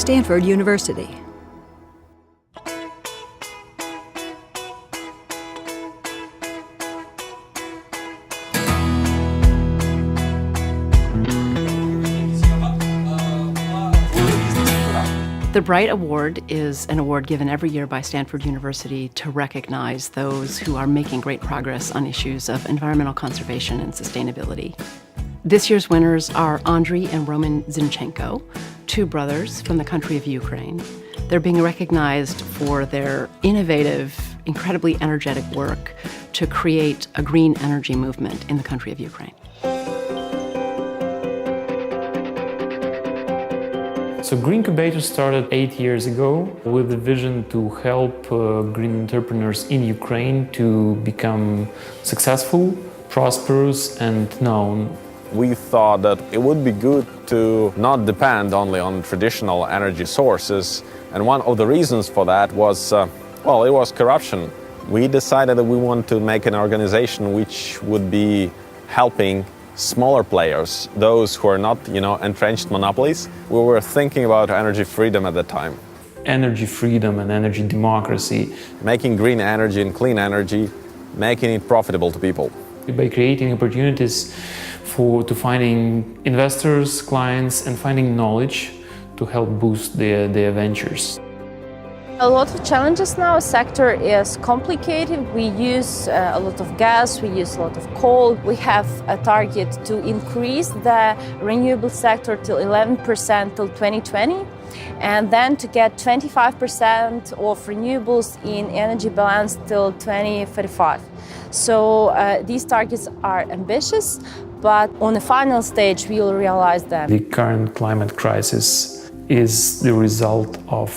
Stanford University. The Bright Award is an award given every year by Stanford University to recognize those who are making great progress on issues of environmental conservation and sustainability. This year's winners are Andrij and Roman Zinchenko, two brothers from the country of Ukraine. They're being recognized for their innovative, incredibly energetic work to create a green energy movement in the country of Ukraine. So GreenBator started 8 years ago with the vision to help green entrepreneurs in Ukraine to become successful, prosperous, and known. We thought that it would be good to not depend only on traditional energy sources. And one of the reasons for that was, it was corruption. We decided that we want to make an organization which would be helping smaller players, those who are not, entrenched monopolies. We were thinking about energy freedom at the time. Energy freedom and energy democracy. Making green energy and clean energy, making it profitable to people. By creating opportunities to finding investors, clients, and finding knowledge to help boost their ventures. A lot of challenges now. Sector is complicated. We use a lot of gas, we use a lot of coal. We have a target to increase the renewable sector to 11% till 2020, and then to get 25% of renewables in energy balance till 2035. So these targets are ambitious, but on the final stage we will realize them. The current climate crisis is the result of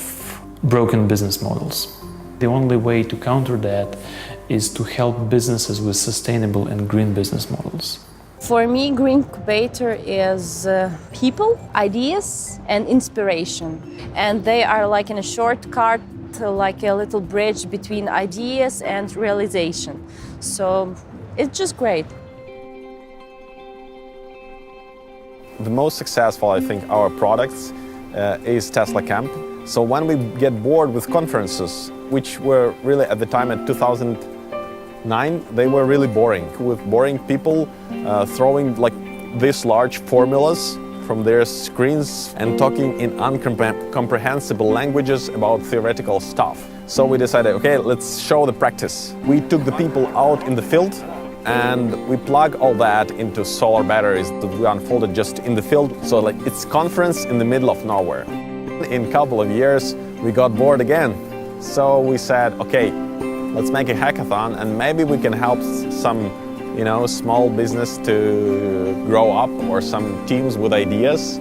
broken business models. The only way to counter that is to help businesses with sustainable and green business models. For me, GreenBator is people, ideas, and inspiration. And they are like in a shortcut, like a little bridge between ideas and realization. So it's just great. The most successful, I think, our products is Tesla Camp. So when we get bored with conferences, which were really at the time in 2009, they were really boring, with boring people throwing like these large formulas from their screens and talking in incomprehensible languages about theoretical stuff. So we decided, okay, let's show the practice. We took the people out in the field and we plug all that into solar batteries that we unfolded just in the field. So like it's conference in the middle of nowhere. In a couple of years, we got bored again. So we said, okay, let's make a hackathon and maybe we can help some, small business to grow up or some teams with ideas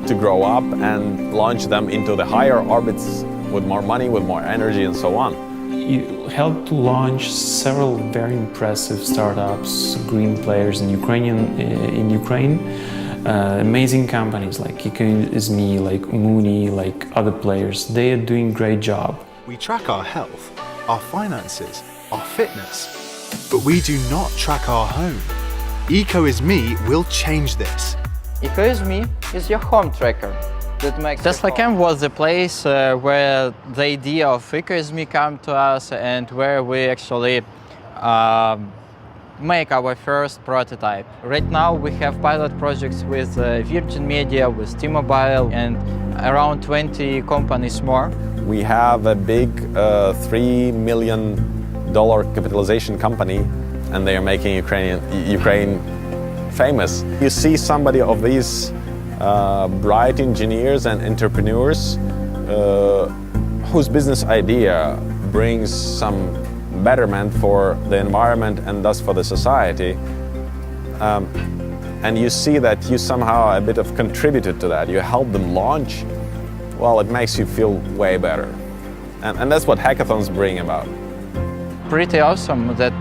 to grow up and launch them into the higher orbits with more money, with more energy and so on. You helped to launch several very impressive startups, green players in Ukraine. Amazing companies like Kiko.me, like Mooney, like other players. They are doing a great job. We track our health, our finances, our fitness, but we do not track our home. Eco.me will change this. Eco.me is your home tracker. That makes Tesla Camp was the place where the idea of Eco.me came to us and where we actually make our first prototype. Right now we have pilot projects with Virgin Media, with T-Mobile, and around 20 companies more. We have a big $3 million capitalization company, and they are making Ukraine famous. You see somebody of these bright engineers and entrepreneurs whose business idea brings some betterment for the environment and thus for the society, and you see that you somehow a bit of contributed to that, you help them launch, well, it makes you feel way better. And that's what hackathons bring about. Pretty awesome that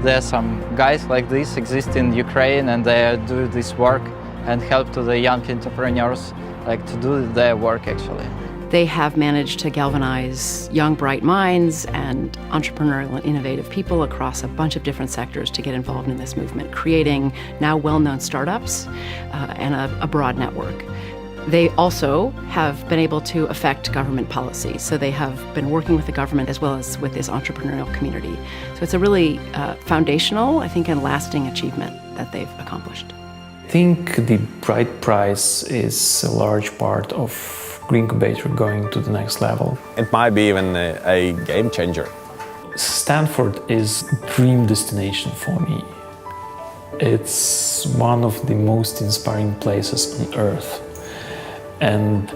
there are some guys like this exist in Ukraine and they do this work and help to the young entrepreneurs to do their work actually. They have managed to galvanize young, bright minds and entrepreneurial and innovative people across a bunch of different sectors to get involved in this movement, creating now well-known startups and a broad network. They also have been able to affect government policy. So they have been working with the government as well as with this entrepreneurial community. So it's a really foundational, I think, and lasting achievement that they've accomplished. I think the Bright Prize is a large part of GreenBator going to the next level. It might be even a game changer. Stanford is a dream destination for me. It's one of the most inspiring places on earth. And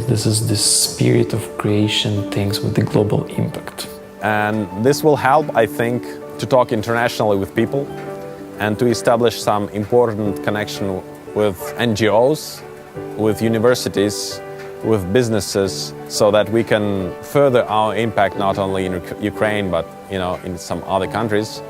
this is the spirit of creation things with the global impact. And this will help, I think, to talk internationally with people and to establish some important connection with NGOs, with universities, with businesses, so that we can further our impact not only in Ukraine, but in some other countries.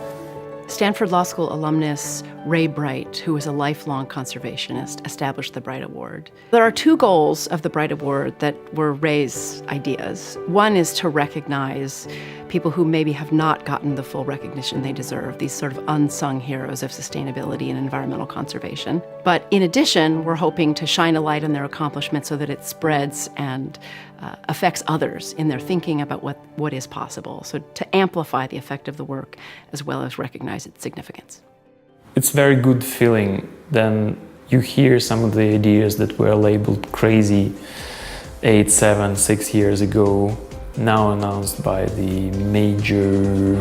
Stanford Law School alumnus Ray Bright, who is a lifelong conservationist, established the Bright Award. There are two goals of the Bright Award that were Ray's ideas. One is to recognize people who maybe have not gotten the full recognition they deserve, these sort of unsung heroes of sustainability and environmental conservation. But in addition, we're hoping to shine a light on their accomplishments so that it spreads and affects others in their thinking about what is possible. So to amplify the effect of the work as well as recognize its significance. It's a very good feeling then you hear some of the ideas that were labeled crazy 8, 7, 6 years ago, now announced by the major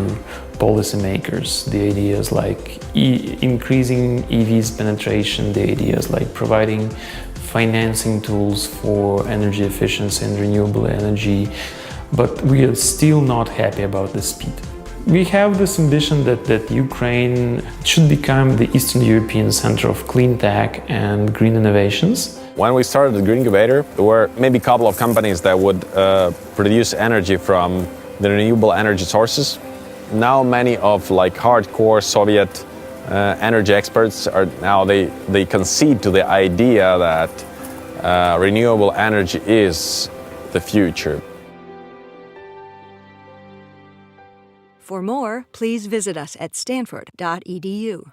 policymakers. The ideas like increasing EVs penetration, the ideas like providing financing tools for energy efficiency and renewable energy, but we are still not happy about the speed. We have this ambition that Ukraine should become the Eastern European center of clean tech and green innovations. When we started the GreenBator, there were maybe a couple of companies that would produce energy from the renewable energy sources. Now many of hardcore Soviet energy experts are now they concede to the idea that renewable energy is the future. For more, please visit us at stanford.edu.